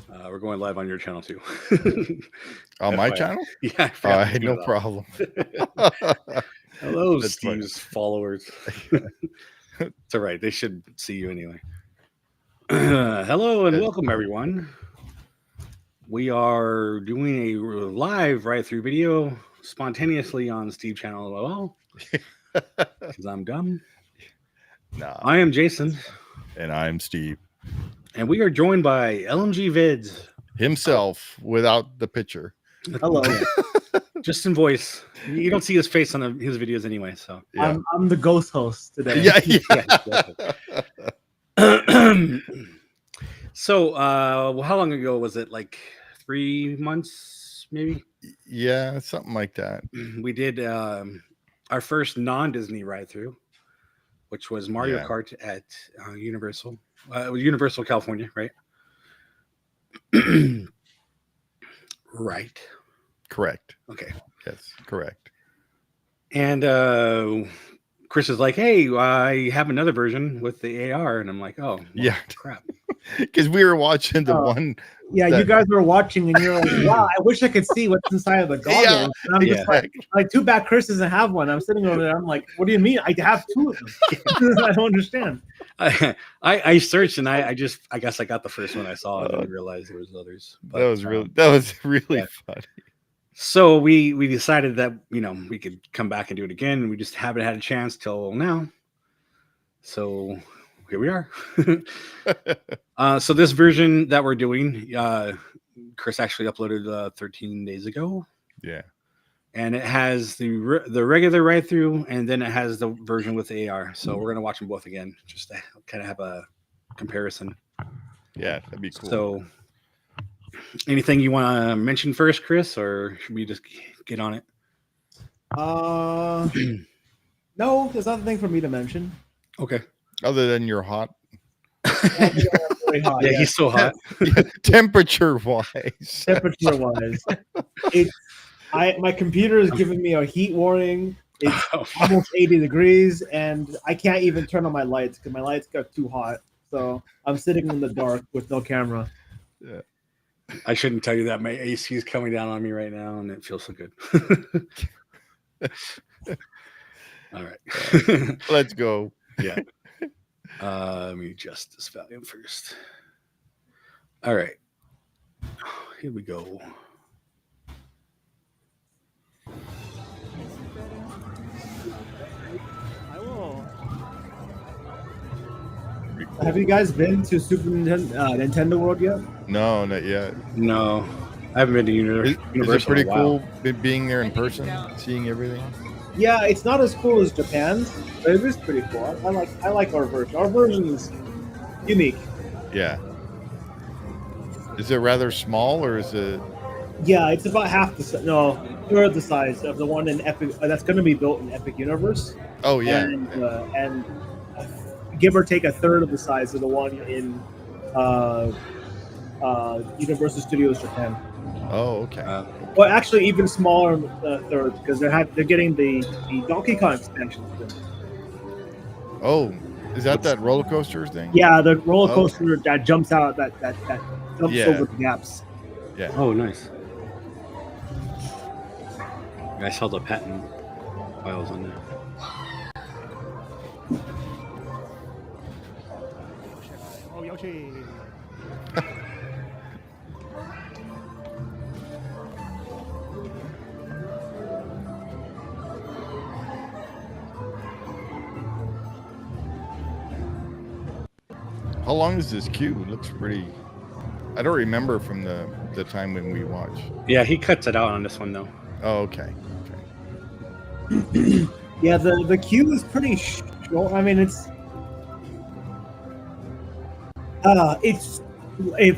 We're going live on your channel too. On my channel? Yeah. I had no problem. Hello, That's Steve's followers. It's all right. They should see you anyway. Hello and welcome, everyone. We are doing a live ride-through video spontaneously on Steve channel LOL because I'm dumb. No, I am Jason. And I'm Steve. And we are joined by LMGVIDS. Himself without the picture. Hello. Just in voice. You don't see his face on his videos anyway. So Yeah. I'm the ghost host today. Yeah. So how long ago was it? Like 3 months, maybe? Yeah, something like that. We did our first non-Disney ride-through, which was Mario Kart at Universal. It was Universal California, right? Right. Correct. Okay. Yes, correct. And Kris is like, "Hey, I have another version with the AR," and I'm like, "Oh, well, yeah, crap." Because we were watching the one. Yeah, you guys were watching, and you're like, "Wow, I wish I could see what's inside of the goggles." Yeah. And I'm just like, too bad Kris doesn't have one. I'm sitting over there. I'm like, "What do you mean? I have two of them." I don't understand. I searched and I guess I got the first one I saw. I didn't realize there was others. But, that was really funny. So we decided that we could come back and do it again, and we just haven't had a chance till now. So here we are. So this version that we're doing, Kris actually uploaded 13 days ago. Yeah. And it has the regular ride through, and then it has the version with AR. So we're gonna watch them both again, just to kind of have a comparison. Yeah, that'd be cool. So, anything you want to mention first, Kris, or should we just get on it? No, there's nothing for me to mention. Okay. Other than you're hot. Very hot, yeah, he's so hot. Temperature wise. My computer is giving me a heat warning. It's almost 80 degrees, and I can't even turn on my lights because my lights got too hot. So I'm sitting in the dark with no camera. Yeah. I shouldn't tell you that my AC is coming down on me right now, and it feels so good. All right. Let's go. Yeah. Let me adjust this volume first. All right. Here we go. Have you guys been to Super Nintendo World yet? No, not yet. No, I haven't been to Universal. Is it pretty cool being there in person, seeing everything? Yeah, it's not as cool as Japan's, but it is pretty cool. I like our version. Our version is unique. Yeah. Is it rather small, or is it? Yeah, it's about half the third the size of the one in Epic. That's going to be built in Epic Universe. Oh yeah. And give or take a third of the size of the one in Universal Studios Japan. Oh, okay. Well, actually, even smaller third because they're getting the Donkey Kong expansion. Oh, is that roller coaster thing? Yeah, the roller coaster that jumps out that jumps over the gaps. Yeah. Oh, nice. I saw the patent files on there. Oh, Yoshi. How long is this queue? It looks pretty. I don't remember from the time when we watched. Yeah, he cuts it out on this one though. Oh, okay. Yeah, the queue is pretty short. I mean, it's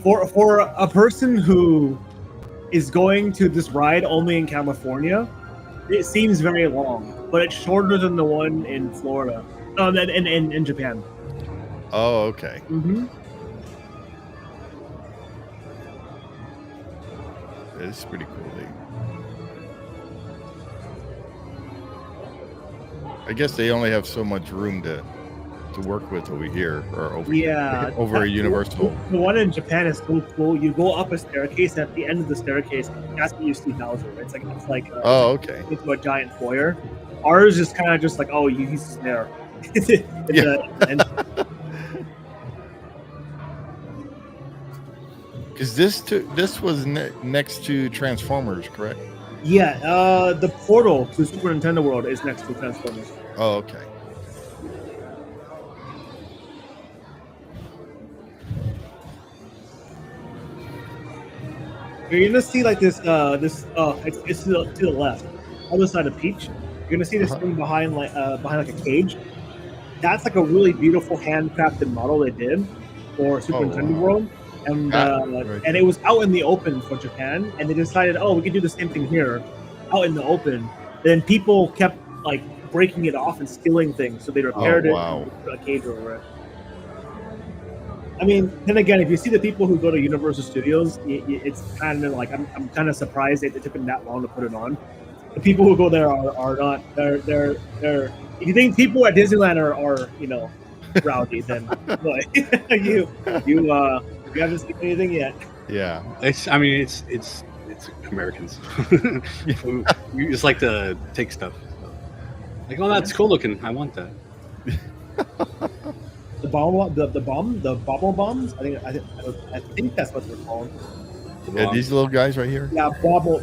for a person who is going to this ride only in California, it seems very long, but it's shorter than the one in Florida, in Japan. Oh, okay. Mm-hmm. It's pretty cool. I guess they only have so much room to to work with over here or over Yeah, over a Universal. The one in Japan is so cool. You go up a staircase. At the end of the staircase, that's what you see Bowser. It's like Oh, okay. into a giant foyer. Ours is kind of just like, oh, he's just there. Because this was next to Transformers, correct? Yeah, the portal to Super Nintendo World is next to Transformers. Oh, okay. You're gonna see like this. It's to the left, other side of Peach. You're gonna see this thing behind like a cage. That's like a really beautiful handcrafted model they did for Super Nintendo World, and and it was out in the open for Japan. And they decided, oh, we could do the same thing here, out in the open. Then people kept like breaking it off and stealing things, so they repaired it and put a cage over it. I mean, then again, if you see the people who go to Universal Studios, it's kind of like I'm kind of surprised it took them that long to put it on. The people who go there are not. They're. If you think people at Disneyland are rowdy, then boy, you haven't seen anything yet. Yeah, it's Americans. You just like to take stuff. Like, oh, that's cool looking. I want that. The bobble bombs. I think that's what they're called. Yeah, these little guys right here. Yeah, bobble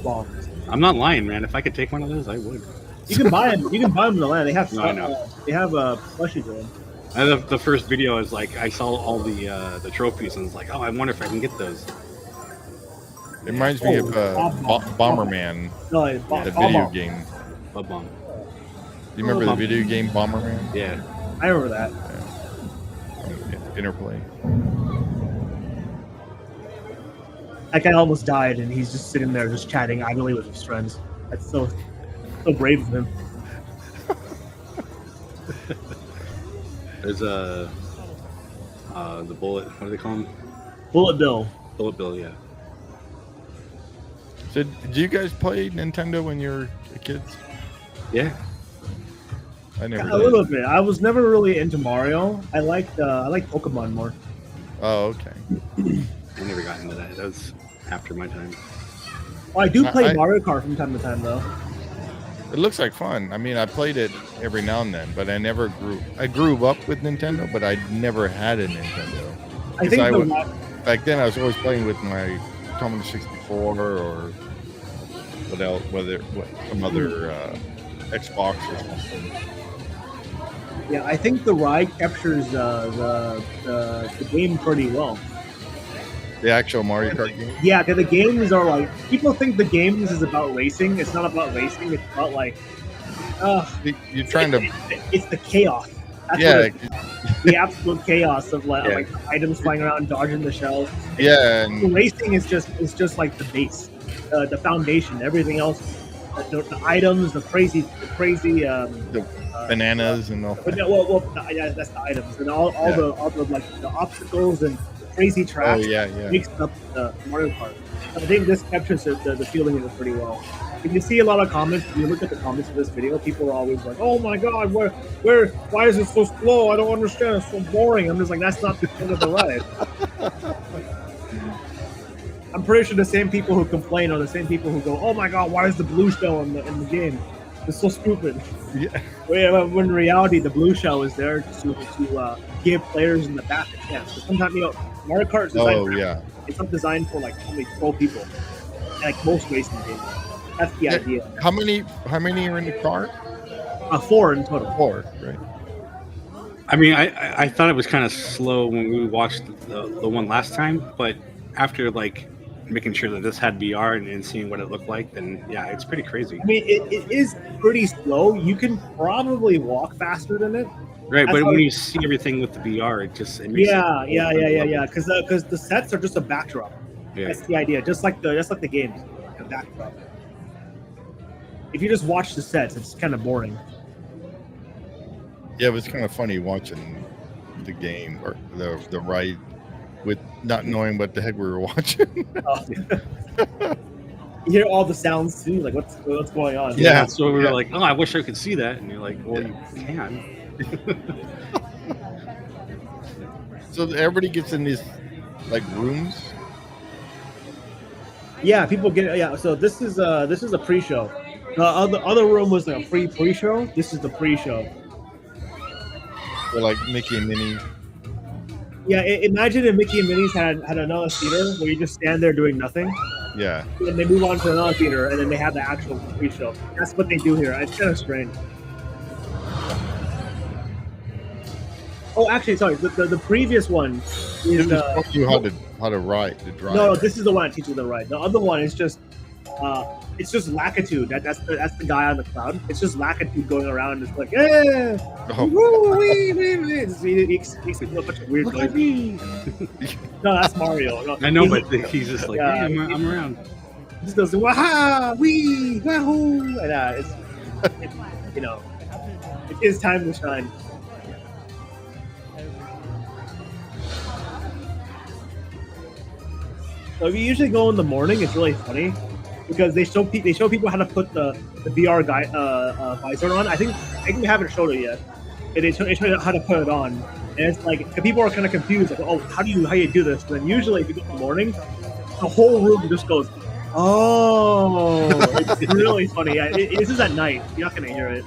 bombs. I'm not lying, man. If I could take one of those, I would. You can buy them. You can buy them in the land. They have. No, I know. They have plushies of them. And the first video is like I saw all the trophies and it's like, oh, I wonder if I can get those. It reminds me of Bomberman, the video game. Bob Bomb. Do you remember the video game Bomberman? Yeah, I remember that. Interplay. That guy almost died, and he's just sitting there, just chatting idly with his friends. That's so brave of him. There's the bullet. What do they call him? Bullet Bill. Bullet Bill. Yeah. So, did you guys play Nintendo when you were kids? Yeah. I never did. A little bit. I was never really into Mario. I liked Pokemon more. Oh, okay. I never got into that. That was after my time. Well, I do play Mario Kart from time to time, though. It looks like fun. I mean, I played it every now and then, but I never grew. I grew up with Nintendo, but I never had a Nintendo. I think back then I was always playing with my Commodore 64 or some other Xbox or something. Yeah, I think the ride captures the game pretty well. The actual Mario Kart game? Yeah, because the games are like, people think the games is about racing. It's not about racing. It's about like, you're trying to. It's the chaos. That's the absolute chaos of like items flying around, dodging the shells. Yeah, and racing is just like the base, the foundation. Everything else, the items, the crazy. The bananas and all. Yeah, that's the items and all the like the obstacles and crazy track makes up the Mario Kart. I think this captures the feeling of it pretty well. If you see a lot of comments, if you look at the comments of this video, people are always like, "Oh my God, why is it so slow? I don't understand. It's so boring." I'm just like, that's not the point of the ride. I'm pretty sure the same people who complain are the same people who go, "Oh my God, why is the blue shell in the game? It's so stupid." Yeah. When in reality, the blue shell is there to give players in the back a chance. Because sometimes, Mario Kart is designed it's not designed for like only pro people, like most racing games. That's the idea. How many are in the car? 4 in total. 4, right? I mean, I thought it was kind of slow when we watched the one last time, but after like making sure that this had VR and seeing what it looked like, then yeah, it's pretty crazy. I mean, it is pretty slow. You can probably walk faster than it. Right, but when you see everything with the VR, it makes yeah. Because the sets are just a backdrop. Yeah. That's the idea. Just like the games, like a backdrop. If you just watch the sets, it's kind of boring. Yeah, it was kind of funny watching the game or the ride with not knowing what the heck we were watching. You hear all the sounds too, like what's going on? Yeah, so we were like, "Oh, I wish I could see that," and you're like, "Well, you can." So everybody gets in these like rooms. Yeah, people get So this is a pre-show. The other room was a pre-show. This is the pre-show. They're like Mickey and Minnie. Yeah, imagine if Mickey and Minnie's had another theater where you just stand there doing nothing, Yeah. and they move on to another theater, and then they have the actual pre-show. That's what they do here. It's kind of strange. Oh, actually, sorry. The previous one is Taught you how to ride, to drive. no, this is the one that teaches you to ride. The other one is just it's just Lakitu. That's the guy on the cloud. It's just Lakitu going around, just like, yeah, woo, wee. He makes a bunch of weird noises. No, that's Mario. No, I know, but he's just like, Yeah. hey, I'm around. He just goes waha, wee, wahoo, and it's you know, it's his time to shine. So if you usually go in the morning, it's really funny because they show people how to put the VR visor on. I think we haven't showed it yet. And they show you how to put it on, and it's like people are kind of confused, like, oh, how do you do this? And then usually if you go in the morning, the whole room just goes, oh, it's really funny. Yeah, this is at night. You're not gonna hear it.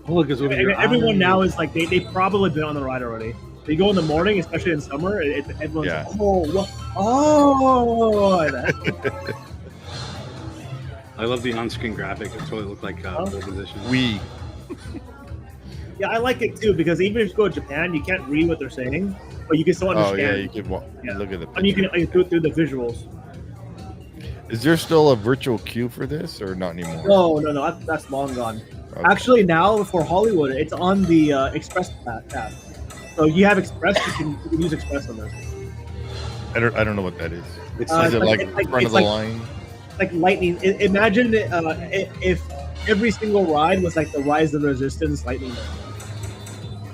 Oh, look, it's over here. Everyone now is like they probably been on the ride already. They go in the morning, especially in summer. Everyone's Yeah. like, oh, what? Oh. I love the on-screen graphic. It's what it looked like pole position. We. Yeah, I like it too because even if you go to Japan, you can't read what they're saying, but you can still Oh understand. yeah, you can Yeah. look at the And you picture. can go through the visuals. Is there still a virtual queue for this or not anymore? No, that's long gone. Okay. Actually, now for Hollywood, it's on the Express tab. So you have Express, you can use Express on this. I don't know what that is. It's Is it like it's like- front of it's the like- line? Like lightning. Imagine if every single ride was like the Rise of the Resistance lightning.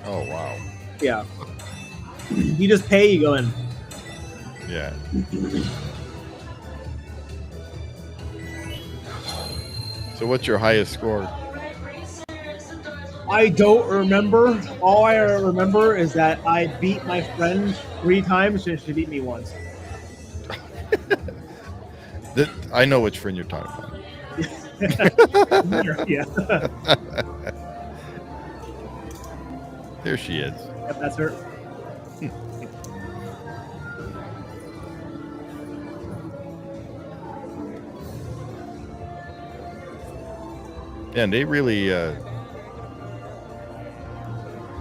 Oh wow. Yeah. You just pay, you go in. Yeah. So what's your highest score? I don't remember. All I remember is that I beat my friend 3 times and she beat me once. I know which friend you're talking about. Yeah. There she is. Yep, that's her. Yeah, and they really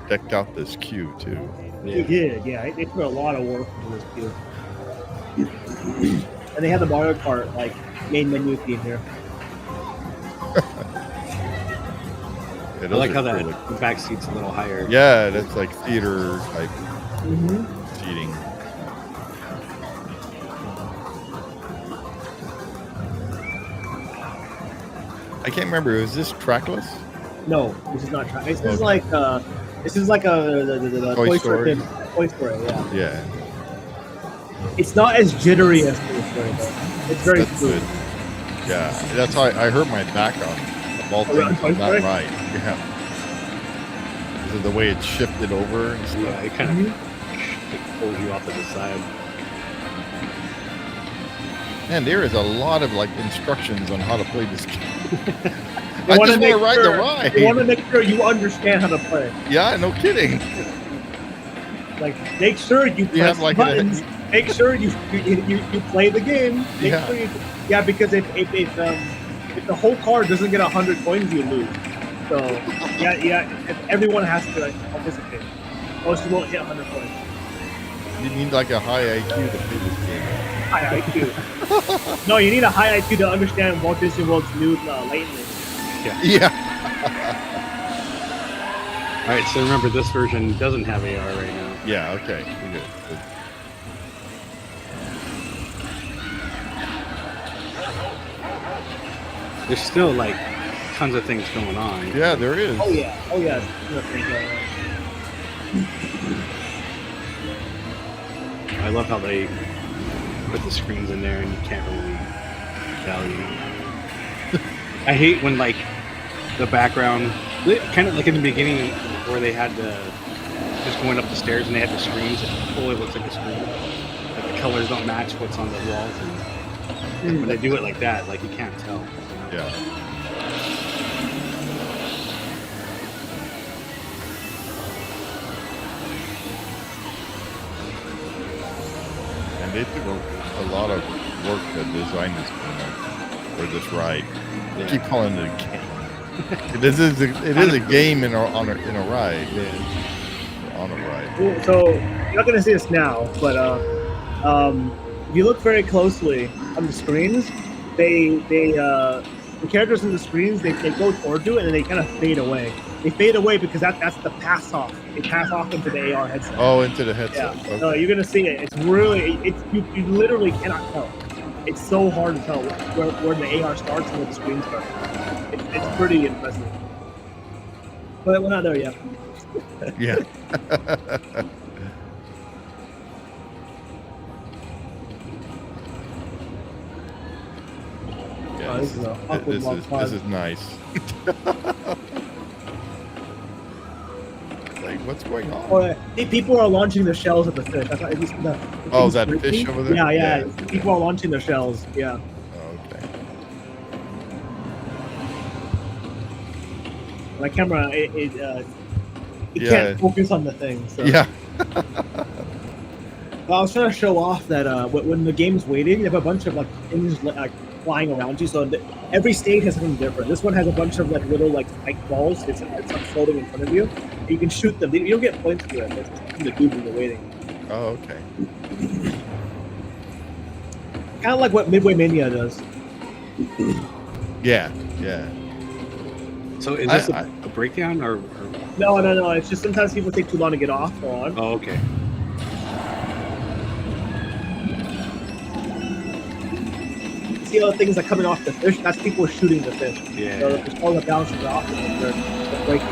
decked out this queue too. They did, yeah. They put a lot of work into this queue. And they had the Mario Kart like main menu theme here. Yeah, I those like are how that really- the back seat's a little higher. Yeah, that's like theater type Mm-hmm. seating. I can't remember. Was this trackless? No, this is not track. This is Okay. like the Toy Toy Story. Story. Toy Story, yeah. Yeah, It's not as jittery as Toy Story, though. It's very that's smooth. good. Yeah, that's how I hurt my back on all Around things on Toy that Story? ride. Yeah, because of the way it shifted over and stuff. Yeah, it kind of pulls you off to the side. Man, there is a lot of like instructions on how to play this game. You I wanna just make want to ride the sure- ride. You want to make sure you understand how to play. Yeah, no kidding. Like, make sure you press have, like, buttons. Make sure you play the game. Make Yeah. sure because if the whole car doesn't get 100 coins, you lose. So yeah, everyone has to like, participate. Most you won't hit 100 points. You need like a high IQ to play this game. High IQ. No, you need a high IQ to understand Walt Disney World's new lightning. Yeah. All right, so remember this version doesn't have AR right now. Yeah. Okay. We're good. Good. There's still like tons of things going on. Yeah, there is. Oh yeah. I love how they put the screens in there and you can't really value. I hate when like the background, kind of like in the beginning where they had the just going up the stairs and they have the screens. It fully looks like a screen. Like the colors don't match what's on the walls. And when they do it like that, like you can't tell. You know? Yeah. And they took a lot of work to design this or this ride. They keep calling it a game. It is a game on a ride. Yeah. On a ride. So you're not gonna see this now, but if you look very closely on the screens, the characters in the screens they go towards you and then they kind of fade away. They fade away because that's the pass off. They pass off into the AR headset. Oh, into the headset. Yeah. Okay. No, you're gonna see it. It's really you literally cannot tell. It's so hard to tell where the AR starts and where the screen starts. It's pretty impressive. But we're not there yet. Yeah. Yeah, This is a awkward this long is pause. nice. Like, what's going on? Or, people are launching their shells at the fish. That's why Oh, that fish over there? Yeah. Yeah. People are launching their shells. Yeah. Okay. My camera, it can't focus on the thing. So. Yeah. Well, I was trying to show off that when the game's waiting, you have a bunch of like things like flying around you. So every stage has something different. This one has a bunch of like little like spike balls. It's like floating in front of you. And you can shoot them. You don't get points for it. It's something to do when you're waiting. Oh, okay. Kind of like what Midway Mania does. Yeah. Yeah. So is this a breakdown or? No. It's just sometimes people take too long to get off or on. Oh, okay. See all the things that coming off the fish? That's people shooting the fish. Yeah. So it's all the bounces off and they're breaking.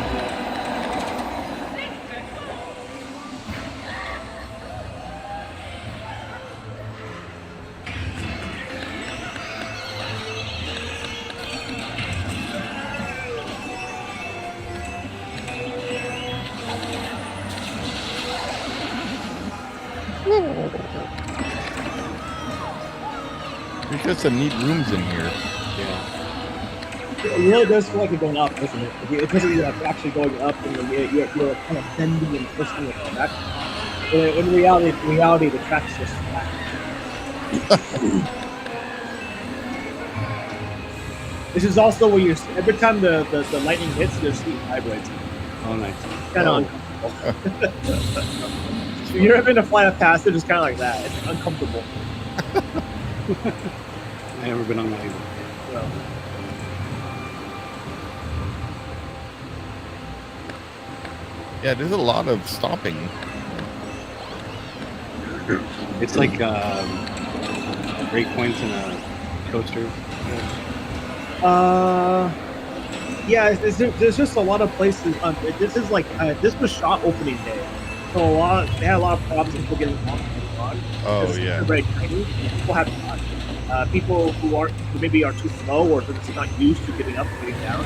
There's got some neat rooms in here. Yeah. It really does feel like you're going up, doesn't it? It feels like you're actually going up and you're kind of bending and twisting it back. In reality, the track's just flat. This is also where you're every time the lightning hits, your seat vibrates. Oh, nice. Kind of uncomfortable. If you're having to fly a passage, it's kind of like that. It's uncomfortable. I never been on that either. So. Yeah, there's a lot of stopping. It's like breakpoints in a coaster. Yeah, there's just a lot of places. This is like this was shot opening day, so they had a lot of problems with people getting off the run. Oh, It's yeah. very tiny. People have fun. People who maybe are too slow or just not used to getting up, getting down,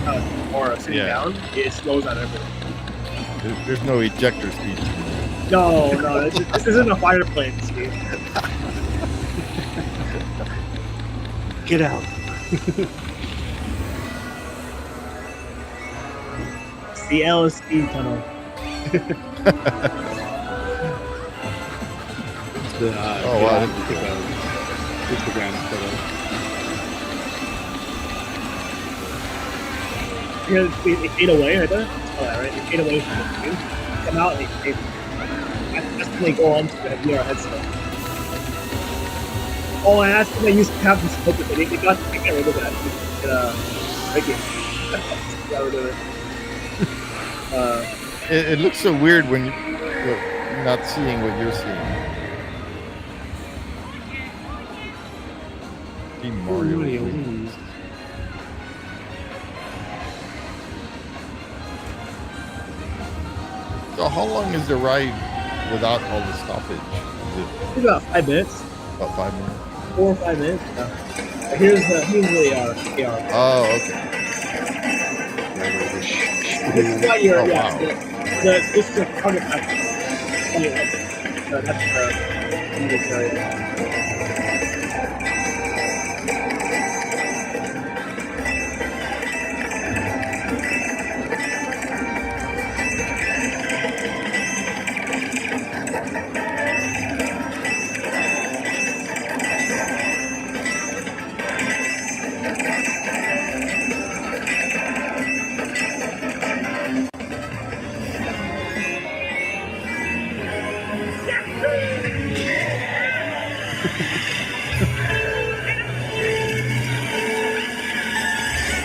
or sitting down, it slows down everything. There's no ejector seat. No, this isn't a fire plane, Steve. Get out. It's the LSD tunnel. It's the, Oh, wow. Instagram photo. Yeah, they fade away right there. Oh, that right? They fade away from the screen. Come out and they fade. That's when they go on to the VR headset. Oh, and that's when they used to have this smoke. They got rid of that. Break it. Got rid of it. It looks so weird when you're not seeing what you're seeing. Mario. So how long is the ride without all the stoppage? Is it It's about 5 minutes. about 5 minutes? 4 or 5 minutes. Yeah. Here's the AR. Oh, okay. This is why you're, Oh, yeah. wow. This is a target practice. No, that's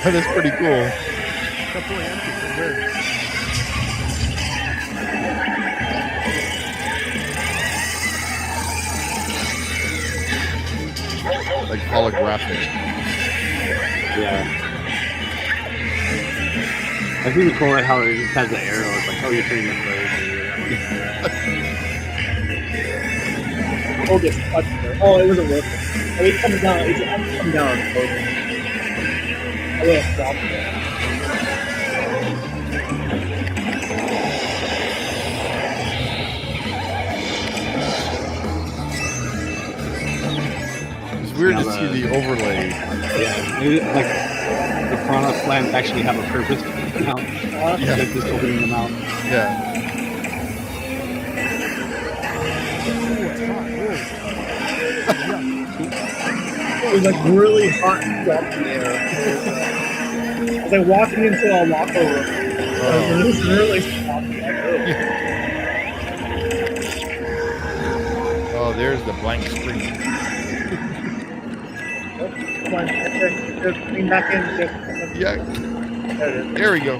That is pretty cool. That's really empty. It's weird. Like holographic. Yeah. I think it's cool how it just has the arrow. It's like, oh, you're turning the phrase. Oh, this touched. Oh, it wasn't working. Oh, it comes down. It's come down. Oh, yeah, stop. It's weird Now to see the overlay. Yeah, maybe like the piranha plants actually have a purpose to keep them out. Yeah. Like just opening them out. Yeah. Ooh, it's hot. It was like really hot and drop in the air. It's like walking into a locker room. It was really hot. Oh, there's the blank screen. Come on, just bring back in. Yeah. There it is. There we go.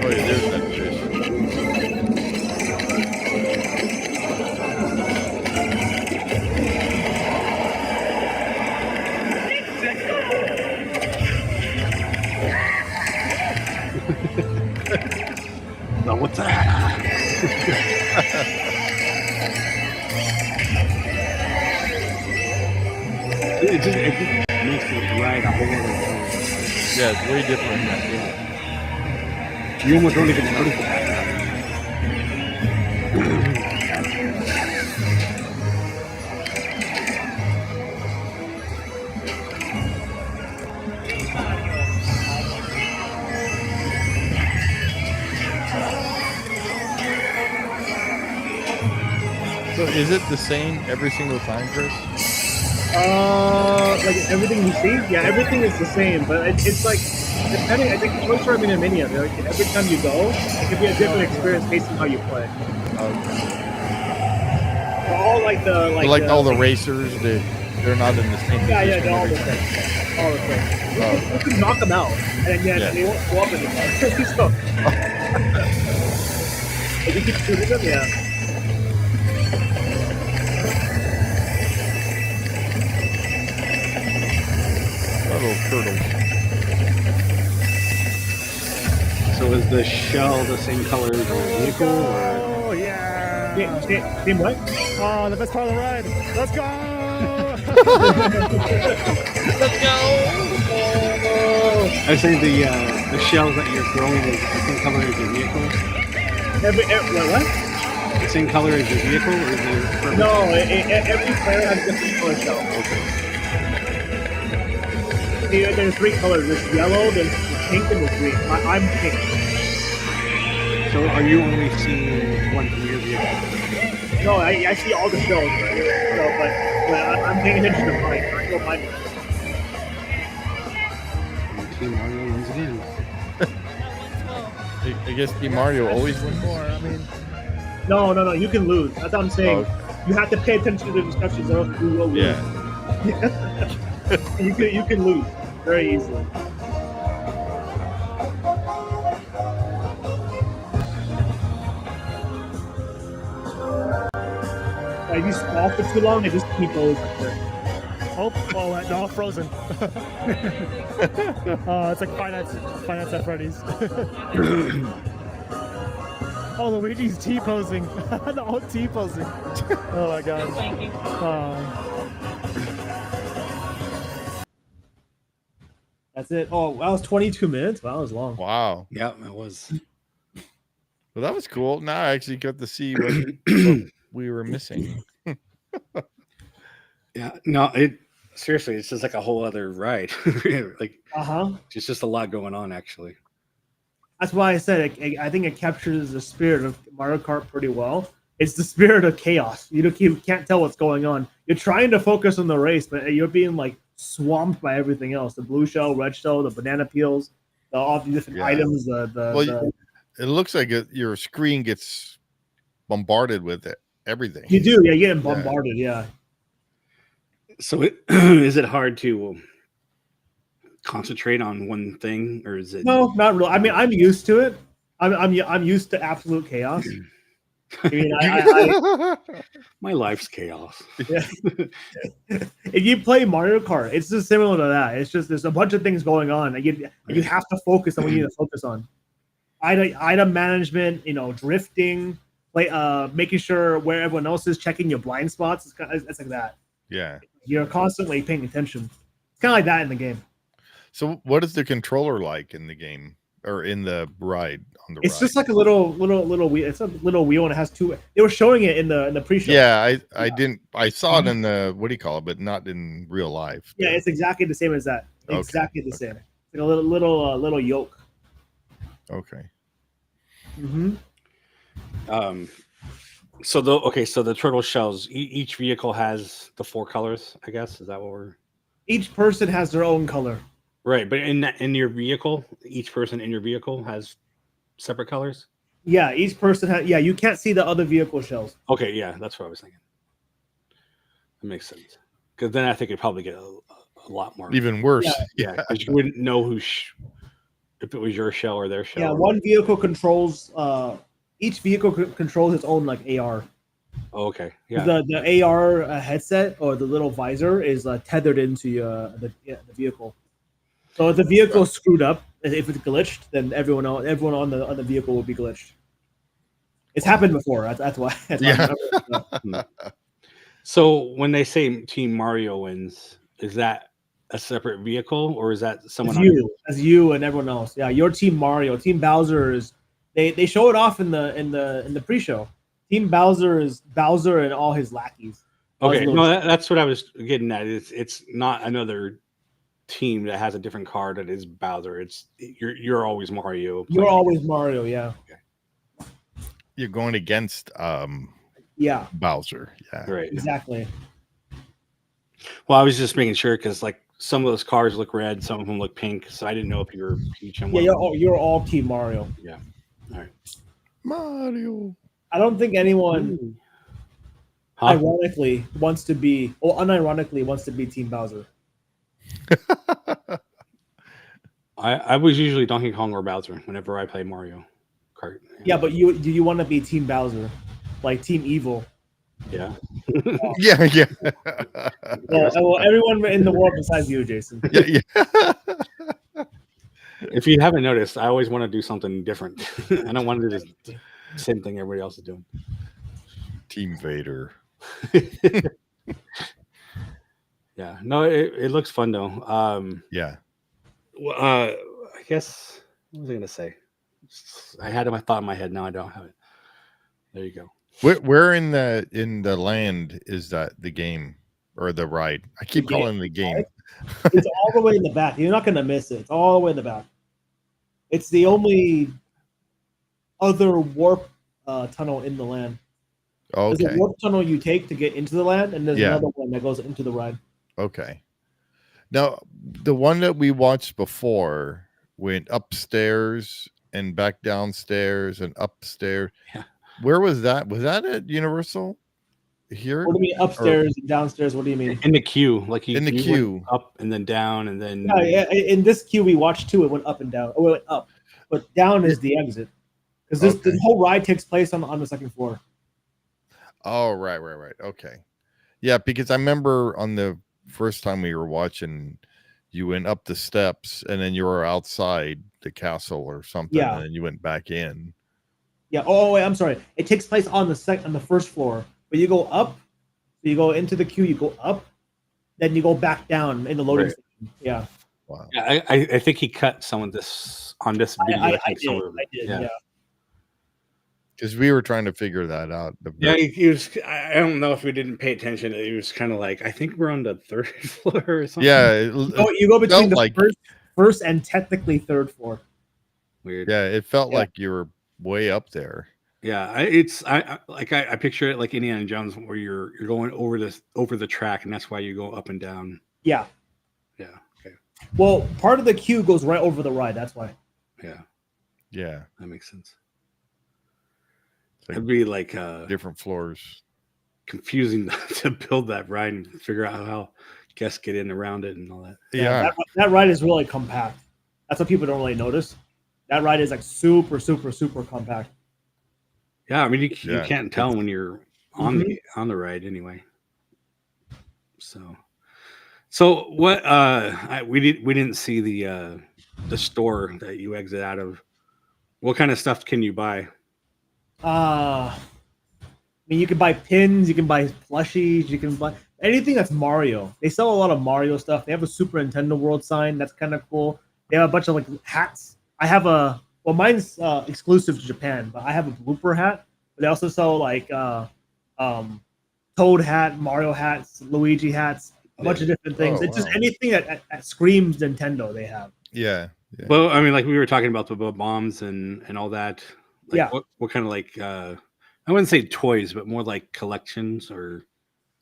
Oh yeah, there's that fish. No, what's that? it just makes it ride a whole other thing. Yeah, it's way different. You almost don't even notice that. So is it the same every single time, Chris? Like everything you see, yeah, everything is the same, but it's like depending. I think Toy Story Mania, like every time you go, it could be a different experience based on how you play. All like the Like all the racers, they're not in the same yeah, position. they're all the every same, time. all the same. You can knock them out, and then they won't go up anymore. So, if you keep shooting them, yeah. Little turtles. So is the shell the same color as the vehicle, or? Oh, yeah. Same what? Oh, the best part of the ride. Let's go. Let's go! I was saying the shells that you're throwing is the same color as your vehicle. What? The same color as your vehicle, or is it? No, every player has different color shell. Okay. There's three colors. There's yellow, there's pink, and there's green. I'm pink. So are you only seeing one from your vehicle? No, I see all the shells. Right? So, but I'm paying attention to mine. I go mine. Team Mario wins again. I guess Team Mario always wins. More. I mean, No, you can lose. That's what I'm saying. Oh. You have to pay attention to the instructions, or else you will lose. Yeah. you can lose very easily. If you stall for too long, they just keep those like this. oh, no, frozen. It's like finance at Freddy's. Oh, Luigi's T-posing. The old T-posing. Oh my god. That's it. Oh, that was 22 minutes. Wow, that was long. Wow. Yeah, it was. Well, that was cool. Now I actually got to see what we were missing. Yeah, no, it seriously, it's just like a whole other ride. Like, it's just a lot going on, actually. That's why I said I think it captures the spirit of Mario Kart pretty well. It's the spirit of chaos. You can't tell what's going on. You're trying to focus on the race, but you're being like swamped by everything else: the blue shell, red shell, the banana peels, all the different items. It looks like your screen gets bombarded with everything. You do, yeah. You're getting bombarded, yeah. So, is it hard to concentrate on one thing, or is it? No, not really. I mean, I'm used to it. I'm used to absolute chaos. I mean, my life's chaos. Yeah. If you play Mario Kart, it's just similar to that. It's just there's a bunch of things going on, and you have to focus on what you need to focus on. Item management, drifting, making sure where everyone else is, checking your blind spots. It's like that. Yeah, you're constantly paying attention. It's kind of like that in the game. So, what is the controller like in the game or in the ride? It's just like a little wheel. It's a little wheel, and it has two. They were showing it in the pre-show. Yeah, I saw it in the what do you call it, but not in real life. Yeah, it's exactly the same as that. Exactly the same. It's like a little yoke. Okay. Mm-hmm. So the turtle shells. Each vehicle has the 4 colors. I guess is that what we're. Each person has their own color. Right, but in your vehicle, each person in your vehicle has separate colors. Yeah, each person has. Yeah, you can't see the other vehicle shells. Okay, yeah, that's what I was thinking. That makes sense. Because then I think it'd probably get a lot more. Even worse. Yeah, because you wouldn't know if it was your shell or their shell. Yeah, one vehicle controls. Each vehicle controls its own like AR. Oh, okay. Yeah. The AR headset or the little visor is tethered into the vehicle. So if the vehicle is screwed up, if it's glitched, then everyone on the vehicle will be glitched. It's happened before. That's why. So when they say Team Mario wins, is that a separate vehicle or is that someone? As you and everyone else. Yeah, your Team Mario, Team Bowser is. They show it off in the pre-show. Team Bowser is Bowser and all his lackeys. Okay, no, that's what I was getting at. It's not another team that has a different card that is Bowser. It's you're always Mario. You're always Mario, yeah. Okay. You're going against Bowser. Yeah. Right. Exactly. Well, I was just making sure because like some of those cards look red, some of them look pink, so I didn't know if you were Peach and you're all Team Mario. Yeah. All right. Mario. I don't think anyone unironically wants to be Team Bowser. I was usually Donkey Kong or Bowser whenever I play Mario Kart. Yeah, but do you want to be Team Bowser, like Team Evil? Yeah. Yeah. Well, everyone in the world besides you, Jason. Yeah. If you haven't noticed, I always want to do something different. I don't want to do the same thing everybody else is doing. Team Vader. Yeah. No, it looks fun though. Yeah. I guess what was I gonna say? I had my thought in my head. Now I don't have it. There you go. Where in the land is that the game or the ride? I keep calling it the game. It's all the way in the back. You're not gonna miss it. It's all the way in the back. It's the only other warp tunnel in the land. Okay. There's a warp tunnel you take to get into the land, and there's another one that goes into the ride. Okay. Now, the one that we watched before went upstairs and back downstairs and upstairs. Yeah. Where was that? Was that at Universal? Here? What do you mean upstairs and downstairs? What do you mean? In the queue, like in the queue, up and then down and then. Yeah, in this queue we watched too. It went up and down. Oh, it went up, but down is the exit because the whole ride takes place on the second floor. Oh, right. Okay, yeah, because I remember on the first time we were watching, you went up the steps and then you were outside the castle or something, and then you went back in. Yeah. Oh, wait, I'm sorry. It takes place on the first floor. But you go up, so you go into the queue, you go up, then you go back down in the loading station. Yeah. Wow. Yeah, I think he cut some of this on this video. I did. Yeah. Because we were trying to figure that out. Yeah, he was. I don't know if we didn't pay attention. He was kind of like, I think we're on the 3rd floor or something. Yeah. You go between the first and technically 3rd floor. Weird. Yeah, it felt like you were way up there. Yeah, I picture it like Indiana Jones, where you're going over the track, and that's why you go up and down. Yeah. Yeah. Okay. Well, part of the queue goes right over the ride. That's why. Yeah. Yeah. That makes sense. Like It'd be like different floors. Confusing to build that ride and figure out how guests get in around it and all that. Yeah. That ride is really compact. That's what people don't really notice. That ride is like super, super, super compact. Yeah, I mean you can't tell when you're on the ride anyway. So what? We didn't see the store that you exit out of. What kind of stuff can you buy? I mean, you can buy pins, you can buy plushies, you can buy anything that's Mario. They sell a lot of Mario stuff. They have a Super Nintendo World sign that's kind of cool. They have a bunch of like hats. I have mine's exclusive to Japan, but I have a blooper hat. But they also sell like Toad hat, Mario hats, Luigi hats, a bunch of different things. It's just anything that screams Nintendo. They have. Yeah. Well, I mean, like we were talking about the bombs and all that. Like, what kind of like I wouldn't say toys, but more like collections or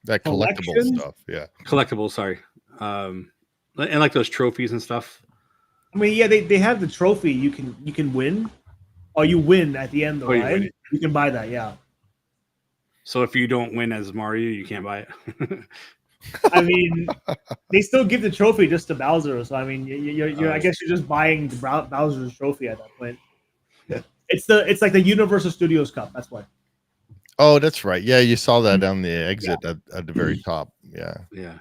that collectible stuff. Yeah, collectibles. Sorry, and like those trophies and stuff. I mean, yeah, they have the trophy you can win, or you win at the end of the ride. You can buy that, yeah. So if you don't win as Mario, you can't buy it. I mean, they still give the trophy just to Bowser. So I mean, I guess you're just buying Bowser's trophy at that point. It's like the Universal Studios Cup. That's why. Oh, that's right. Yeah, you saw that down the exit at the very top. Yeah. Yeah.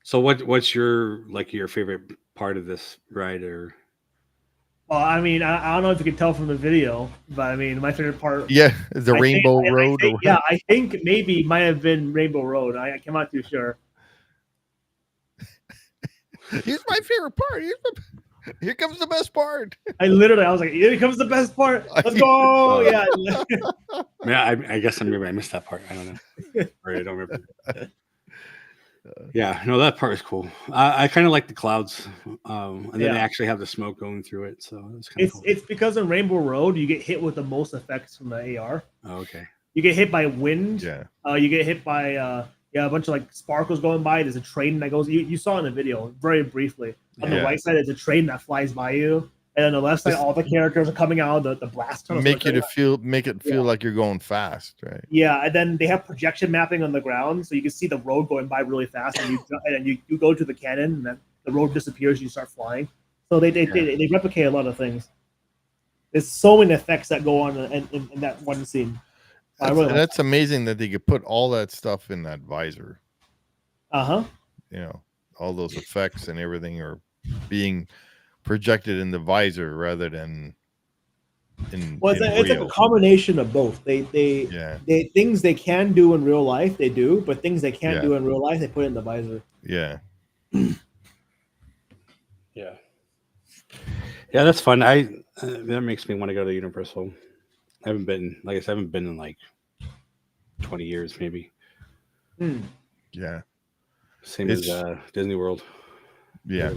So what's your favorite part of this ride? Or well, I mean, I don't know if you can tell from the video, but I mean, my favorite part. Yeah, the Rainbow Road. I think maybe it might have been Rainbow Road. I am not too sure. Here's my favorite part. Here comes the best part. I was like, here comes the best part. Let's go. Yeah. Yeah, I guess I missed that part. I don't know. Or I don't remember. Yeah, no, that part was cool. I kind of like the clouds, and then they actually have the smoke going through it, so it's kind of cool. It's because in Rainbow Road you get hit with the most effects from the AR. Oh, okay. You get hit by wind. Yeah. You get hit by a bunch of like sparkles going by. There's a train that goes. You saw in the video very briefly. On the right side, there's a train that flies by you, and on the left side, all the characters are coming out of the blast tunnel. Make it feel like you're going fast, right? Yeah, and then they have projection mapping on the ground, so you can see the road going by really fast, and you go to the cannon, and then the road disappears, and you start flying. So they replicate a lot of things. There's so many effects that go on in that one scene. That's amazing that they could put all that stuff in that visor. You know, all those effects and everything are being projected in the visor rather than in it's like a combination of both. They things they can do in real life they do, but things they can't do in real life they put in the visor. Yeah. Yeah, that's fun. That makes me want to go to Universal. I haven't been in like 20 years maybe. Yeah. Same as Disney World. Yeah.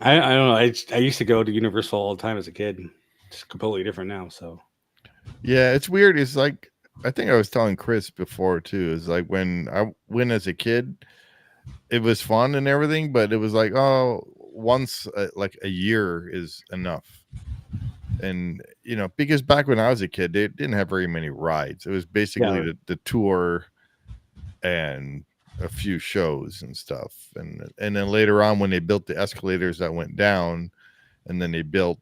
I don't know. I used to go to Universal all the time as a kid. It's completely different now. So yeah, it's weird. It's like I think I was telling Kris before too. Is like when I went as a kid, it was fun and everything, but it was like once like a year is enough. And you know, because back when I was a kid, they didn't have very many rides. It was basically the tour and a few shows and stuff, and then later on when they built the escalators that went down, and then they built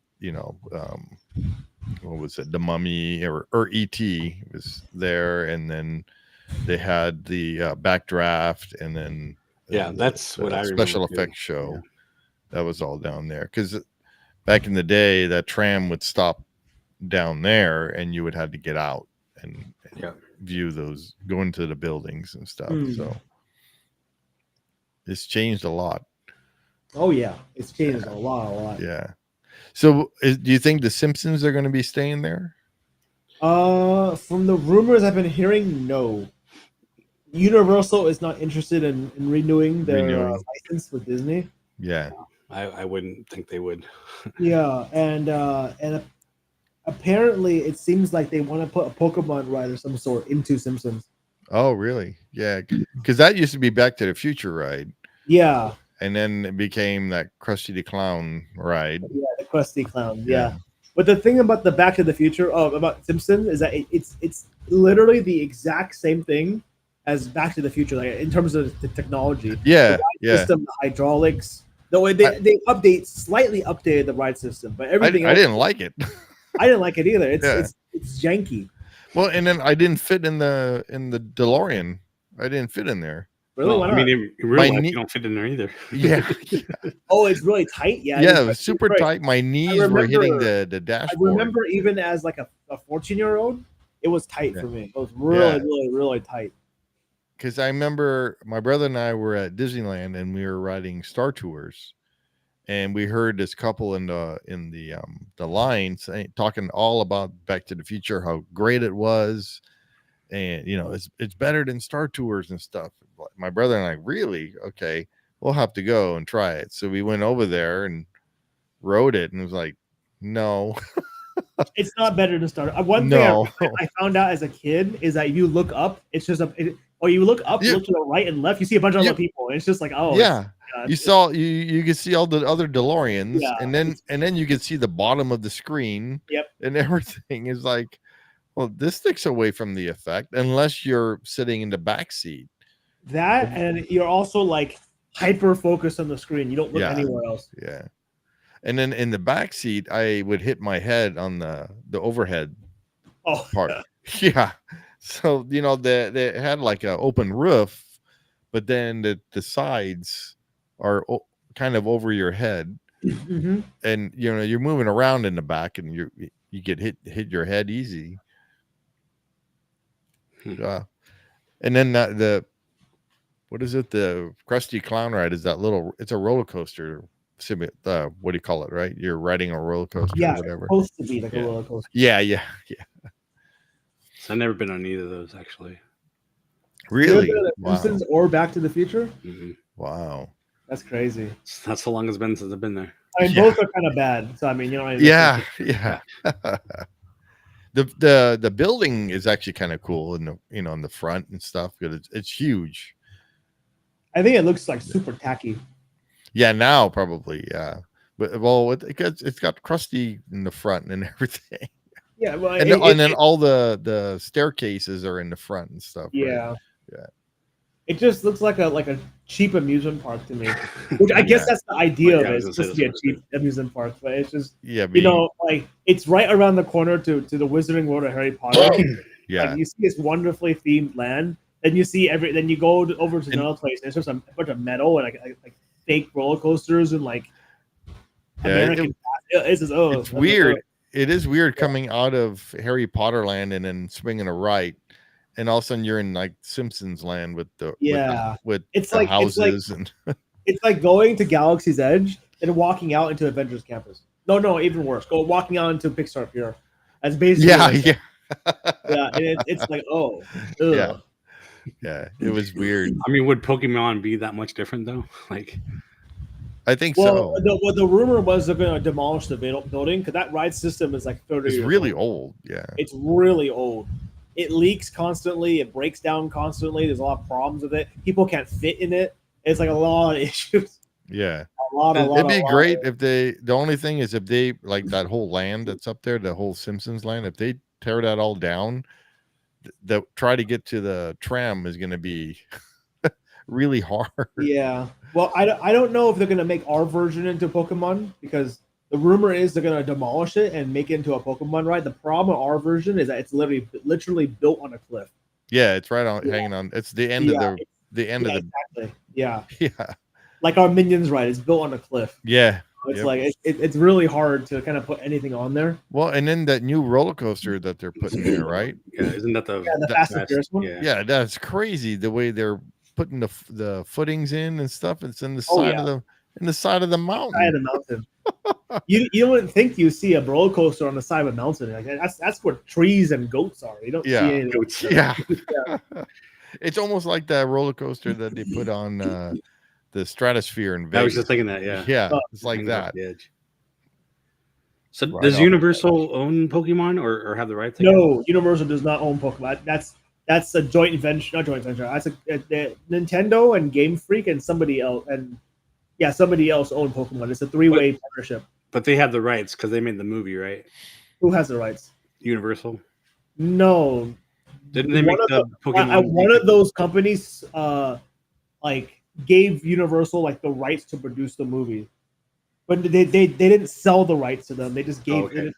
what was it, the Mummy or E.T. was there, and then they had the backdraft, and then that's what I remember. Special effects show that was all down there, because back in the day that tram would stop down there and you would have to get out and view those, go into the buildings and stuff. So It's changed a lot. Oh yeah, it's changed a lot. Yeah. So, do you think the Simpsons are going to be staying there? From the rumors I've been hearing, no. Universal is not interested in renewing their license with Disney. Yeah. I wouldn't think they would. Yeah, and apparently it seems like they want to put a Pokemon ride of some sort into Simpsons. Oh, really? Yeah, because that used to be Back to the Future ride. Yeah. And then it became that Krusty the Clown ride. Yeah, the Krusty Clown. Yeah. But the thing about the Back to the Future, about Simpson, is that it's literally the exact same thing as Back to the Future, like in terms of the technology. Yeah, the ride system, the hydraulics. The way they slightly updated the ride system, but everything I didn't like it. I didn't like it either. It's janky. Well, and then I didn't fit in the DeLorean. I didn't fit in there. Really? Well, I mean, in real life, you don't fit in there either. Yeah. Oh, it's really tight. Yeah. Yeah, it was super tight. My knees were hitting the dashboard. I remember even as like a 14-year-old, it was tight for me. It was really tight. Because I remember my brother and I were at Disneyland and we were riding Star Tours, and we heard this couple in the line talking all about Back to the Future, how great it was, and it's better than Star Tours and stuff. My brother and I, really? Okay, we'll have to go and try it. So we went over there and rode it, and it was like, no. It's not better than Star Tours. One thing I found out as a kid is that you look up, it's just you look up, look to the right and left, you see a bunch of other people, and it's just like, oh yeah. You could see all the other DeLoreans, and then you could see the bottom of the screen. Yep. And everything is like, well, this takes away from the effect unless you're sitting in the back seat. That, and you're also like hyper focused on the screen. You don't look anywhere else. Yeah. And then in the back seat, I would hit my head on the overhead part. Yeah. So, they had like an open roof, but then the sides are kind of over your head. Mm-hmm. And, you're moving around in the back and you get hit your head easy. And then what is it? The Krusty Clown ride is it's a roller coaster. What do you call it? Right? You're riding a roller coaster or whatever. It's supposed to be like a roller coaster. Yeah. I've never been on either of those, actually. Really? Simpsons or Back to the Future? Mm-hmm. Wow. That's crazy. That's how long it's been since I've been there. I mean, both are kind of bad. So I mean, Yeah. The building is actually kind of cool in the front and stuff because it's huge. I think it looks like super tacky. Yeah, now probably, yeah. But it's got Krusty in the front and everything. Yeah, well, and then all the staircases are in the front and stuff. Yeah, right? Yeah. It just looks like a cheap amusement park to me. Which I guess that's the idea of it. It's supposed to be a cheap amusement park, but it's just like it's right around the corner to the Wizarding World of Harry Potter. Yeah, like, you see this wonderfully themed land. Then you see then you go over to another place, and it's just a bunch of metal and like fake roller coasters and like American. It's weird. It is weird coming out of Harry Potter land and then swinging a right, and all of a sudden you're in like Simpsons land with it's the like houses it's like going to Galaxy's Edge and walking out into Avengers Campus. No, even worse. Walking out into Pixar Pier. That's basically yeah. And it's like Yeah, it was weird. I mean, would Pokemon be that much different though? Like, I think so. The rumor was they're going to demolish the building because that ride system is like 30 years It's really old. Yeah. It's really old. It leaks constantly. It breaks down constantly. There's a lot of problems with it. People can't fit in it. It's like a lot of issues. Yeah. It'd be great if the only thing is if they like that whole land that's up there, the whole Simpsons land, if they tear that all down, try to get to the tram is going to be really hard. Yeah. Well, I don't know if they're going to make our version into Pokemon because the rumor is they're going to demolish it and make it into a Pokemon ride. The problem with our version is that it's literally built on a cliff. Yeah, it's right on hanging on. It's the end of the end of the exactly. Yeah. Yeah. Like our Minions ride is built on a cliff. Yeah. It's like it's really hard to kind of put anything on there. Well, and then that new roller coaster that they're putting there, right? Yeah, isn't that the fastest one? Yeah, that's crazy the way they're putting the footings in and stuff. It's in the Oh, side yeah. of the side of the Side of mountain. the mountain. You wouldn't think you see a roller coaster on the side of a mountain. Like that's where trees and goats are. You don't see Yeah. any Goats. Yeah. It's almost like that roller coaster that they put on the Stratosphere in Vegas. I was just thinking that. Yeah. Yeah, it's like Hanging off that. the edge. So Right does off Universal own Pokemon or have the rights? No, Universal does not own Pokemon. That's a joint venture, not joint venture. That's a Nintendo and Game Freak and somebody else, and somebody else own Pokemon. It's a three-way partnership. But they have the rights because they made the movie, right? Who has the rights? Universal. No. Didn't they make the Pokemon? One of those companies gave Universal the rights to produce the movie, but they didn't sell the rights to them. They just gave it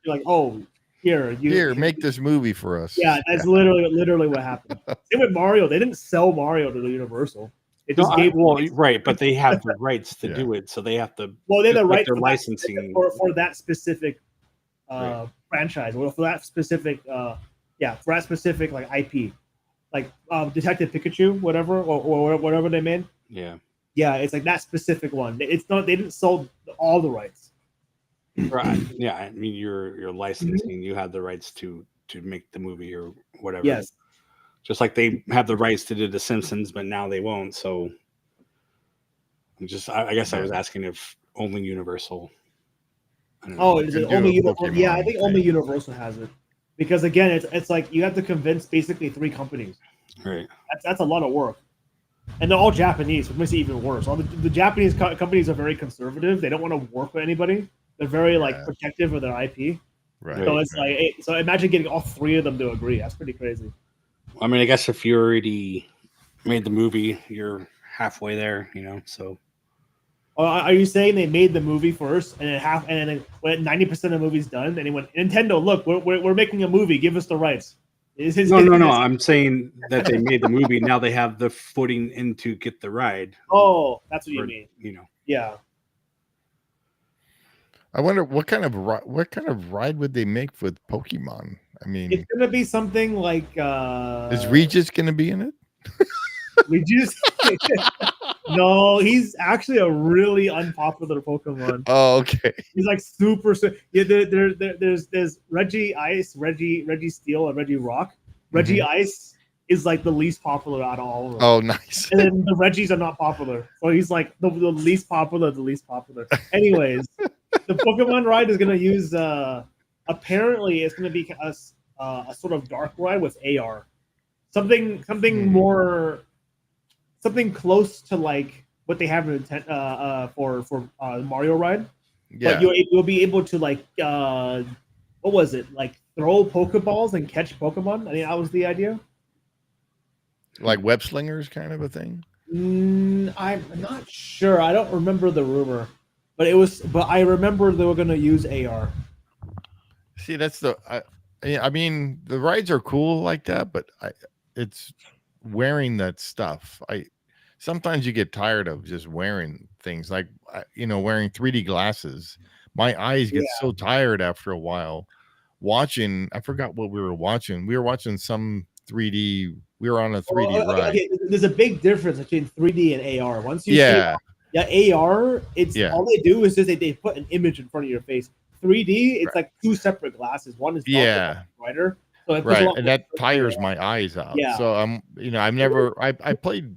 here, make this movie for us. Yeah, that's literally what happened. Same with Mario. They didn't sell Mario to the Universal. It just right, but they have the rights to do it, so they have to. Well, they have the rights for licensing for that specific franchise, or for that specific IP, Detective Pikachu, whatever, or whatever they made. Yeah, it's like that specific one. It's not. They didn't sell all the rights. Right. Yeah, I mean, you're licensing. You have the rights to make the movie or whatever. Yes. Just like they have the rights to do The Simpsons, but now they won't. So, I guess I was asking if only Universal. Is it only Universal? Yeah, I think only Universal has it, because again, it's like you have to convince basically 3 companies. Right. That's a lot of work, and they're all Japanese, which makes it even worse. All the Japanese companies are very conservative. They don't want to work with anybody. They're very protective of their IP. Right. So it's so imagine getting all 3 of them to agree. That's pretty crazy. I mean, I guess if you already made the movie, you're halfway there, so. Are you saying they made the movie first, and then when 90% of the movie's done, and they went, Nintendo, look, we're making a movie, give us the rights? No. I'm saying that they made the movie. Now they have the footing in to get the ride. Oh, that's what you mean. Yeah. I wonder what kind of ride would they make with Pokemon? I mean, it's gonna be something like. Is Regis gonna be in it? Regis? No, he's actually a really unpopular Pokemon. Oh, okay. He's super. Yeah, there's Reggie Ice, Reggie Steel, and Reggie Rock. Reggie Ice is the least popular out of all of them. Oh, nice. And then the Reggies are not popular, so he's the least popular. Anyways, the Pokemon ride is gonna use. Apparently, it's gonna be a sort of dark ride with AR, something more. Something close to what they have in for Mario Ride. Yeah, but you'll be able to what was it, throw Pokeballs and catch Pokemon? I think that was the idea. Like web slingers, kind of a thing. I'm not sure. I don't remember the rumor, but I remember they were going to use AR. See, that's I mean, the rides are cool like that, but it's wearing that stuff. Sometimes you get tired of just wearing things wearing 3D glasses. My eyes get so tired after a while watching. I forgot what we were watching. We were watching some 3D. We were on a 3D ride. Okay. There's a big difference between 3D and AR. Once you see AR, all they do is just they put an image in front of your face. 3D, it's like 2 separate glasses. One is brighter. So right, and that tires my eyes out. Yeah. So I played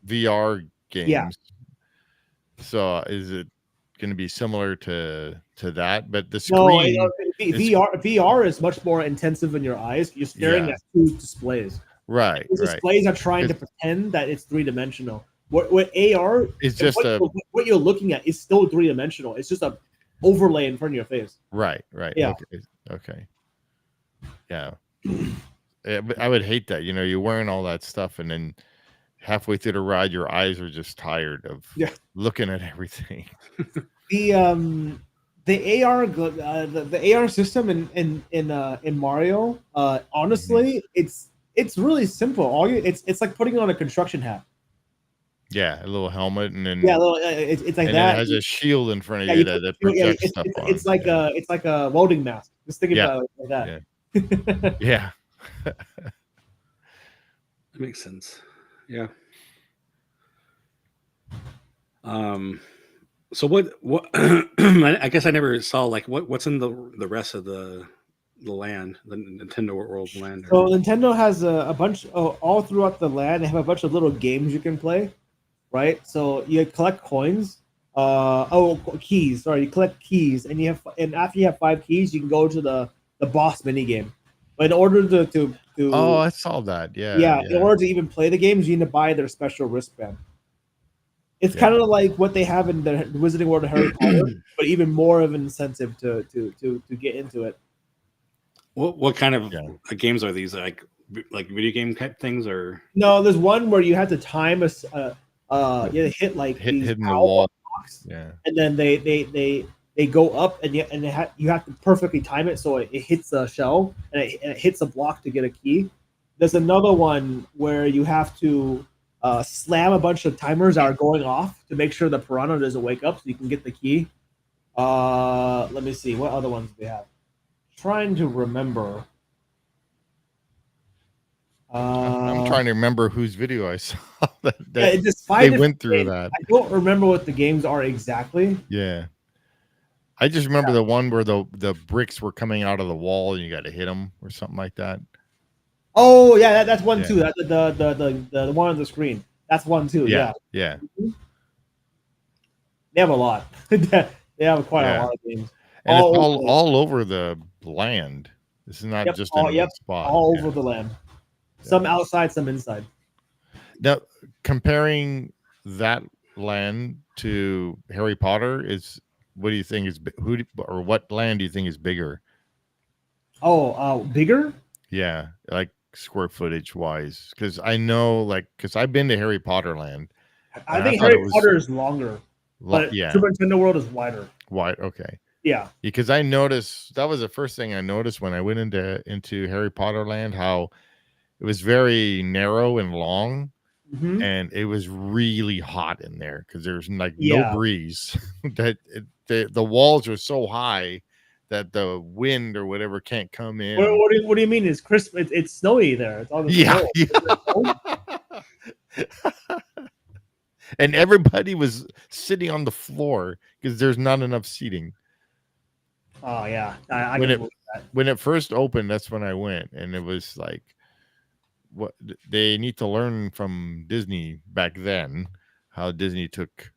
VR games. Yeah. So is it going to be similar to that? But the screen, VR is much more intensive in your eyes. You're staring at 2 displays. Right. These displays are trying to pretend that it's 3-dimensional. What AR is just what you're looking at is still 3-dimensional. It's just a overlay in front of your face. Right. Yeah. Okay. Yeah. But I would hate that. You're wearing all that stuff, and then halfway through the ride, your eyes are just tired of looking at everything. The AR the AR system in Mario, honestly, it's really simple. It's like putting on a construction hat. Yeah, a little helmet, and then it's like and that. It has a shield in front of you that projects stuff on. It's like a welding mask. Just think about it like that. Yeah. That makes sense. Yeah. So what I guess I never saw like what's in the rest of the land, the Nintendo World land. So Nintendo has a bunch all throughout the land. They have a bunch of little games you can play, right? So you collect coins. Keys. Sorry, you collect keys, and after you have 5 keys, you can go to the boss mini game. But in order to Oh, I saw that. Yeah, yeah, in order to even play the games, you need to buy their special wristband. It's kind of like what they have in the Wizarding World of Harry Potter, but even more of an incentive to get into it. What kind of games are these? Like video game type things, or no? There's one where you have to time you hit like hitting the wall, blocks, and then they go up, and you have to perfectly time it so it hits a shell and it hits a block to get a key. There's another one where you have to slam a bunch of timers that are going off to make sure the piranha doesn't wake up so you can get the key. Let me see. What other ones do they have? Trying to remember. I'm trying to remember whose video I saw that they went through that. I don't remember what the games are exactly. Yeah. I just remember the one where the bricks were coming out of the wall and you got to hit them or something like that. Oh yeah, that's one too. That's the one on the screen. That's one too. Yeah. Mm-hmm. They have a lot. They have quite a lot of games. And it's all over the land. This is not just in one spot. All over the land. Some outside, some inside. Now, comparing that land to Harry Potter, what do you think is what land do you think is bigger? Bigger? Yeah, like square footage wise, because I know, because I've been to Harry Potter land. I think Harry Potter is longer, but Super Nintendo World is wider. Wide, okay. Yeah, because I noticed that was the first thing I noticed when I went into Harry Potter land, how it was very narrow and long, and it was really hot in there because there's no breeze. That the walls are so high that the wind or whatever can't come in. What do you mean? It's crisp. It's snowy there. It's all and everybody was sitting on the floor because there's not enough seating. Oh yeah, when it first opened, that's when I went, and it was like, what they need to learn from Disney back then, how Disney took,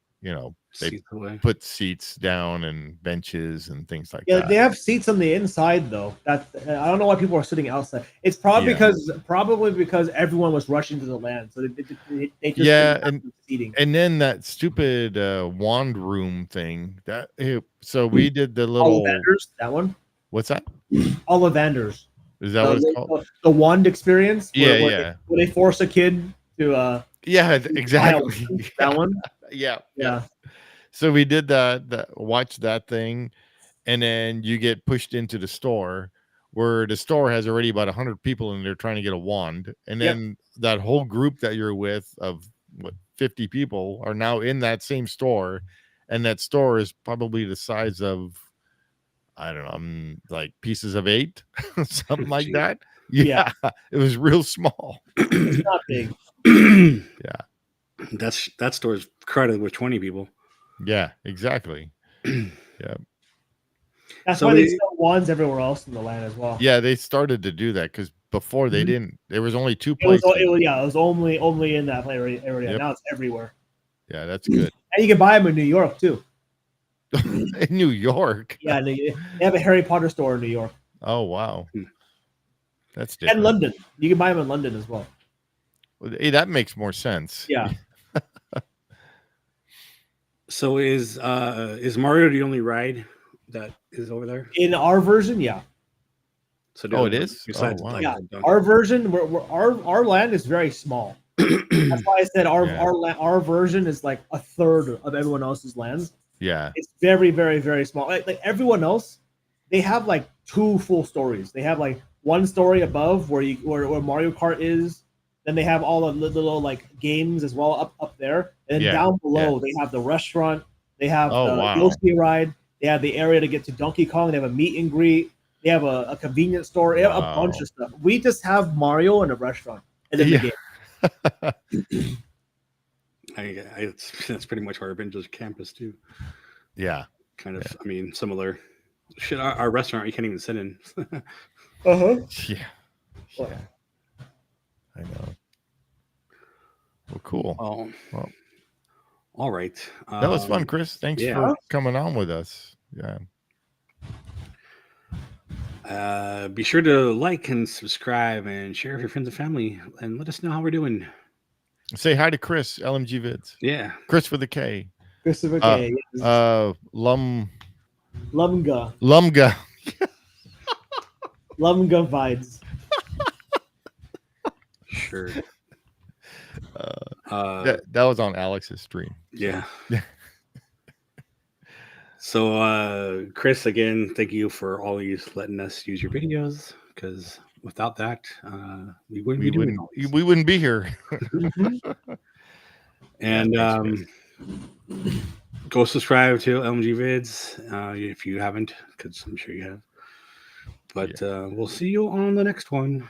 they put seats down and benches and things like that. Yeah, they have seats on the inside though. I don't know why people are sitting outside. It's probably because everyone was rushing to the land, so they just seating. And then that stupid wand room thing so we did the little Ollivanders, that one. What's that? Ollivanders. Is that what it's called? The wand experience. Where they force a kid to. Yeah, exactly. That one. Yeah. So we did that. Watch that thing, and then you get pushed into the store, where the store has already about 100 people in there trying to get a wand, and then that whole group that you're with of 50 people are now in that same store, and that store is probably the size of, I don't know, like pieces of 8, something like that. Yeah, it was real small. It's not big. That store is crowded with 20 people. Yeah, exactly. Yeah. That's why they sell wands everywhere else in the land as well. Yeah, they started to do that because before they didn't. There was only 2 places. It was only in that area. Yep. Now it's everywhere. Yeah, that's good. And you can buy them in New York too. In New York? Yeah, they have a Harry Potter store in New York. Oh, wow. That's different. And London. You can buy them in London as well. Hey, that makes more sense. Yeah. So is Mario the only ride that is over there? In our version, yeah. So it is? Wow. Yeah. Our version, our land is very small. That's why I said our version is like a third of everyone else's lands. Yeah. It's very, very, very small. Like everyone else, they have like 2 full stories. They have like one story above where Mario Kart is. Then they have all the little like games as well up there. And then down below they have the restaurant. They have the Yoshi ride. They have the area to get to Donkey Kong. They have a meet and greet. They have a convenience store. They have a bunch of stuff. We just have Mario and a restaurant and then the game. That's pretty much our Avengers campus too. Yeah. Kind of. I mean, similar. Shit, our restaurant you can't even sit in. Uh-huh. Yeah. Yeah. I know. Well, cool. Oh, Well, all right. that was fun, Chris. Thanks yeah. for coming on with us. Yeah. Be sure to like and subscribe and share with your friends and family and let us know how we're doing. Say hi to Kris, LMGVIDS. Yeah. Chris with a K. Christopher K. Lumga. Lumga Vides. Sure. That was on Alex's stream. Yeah. So, Kris, again, thank you for always letting us use your videos, because without that, we wouldn't be here. And go subscribe to LMGVIDS if you haven't, because I'm sure you have. But we'll see you on the next one.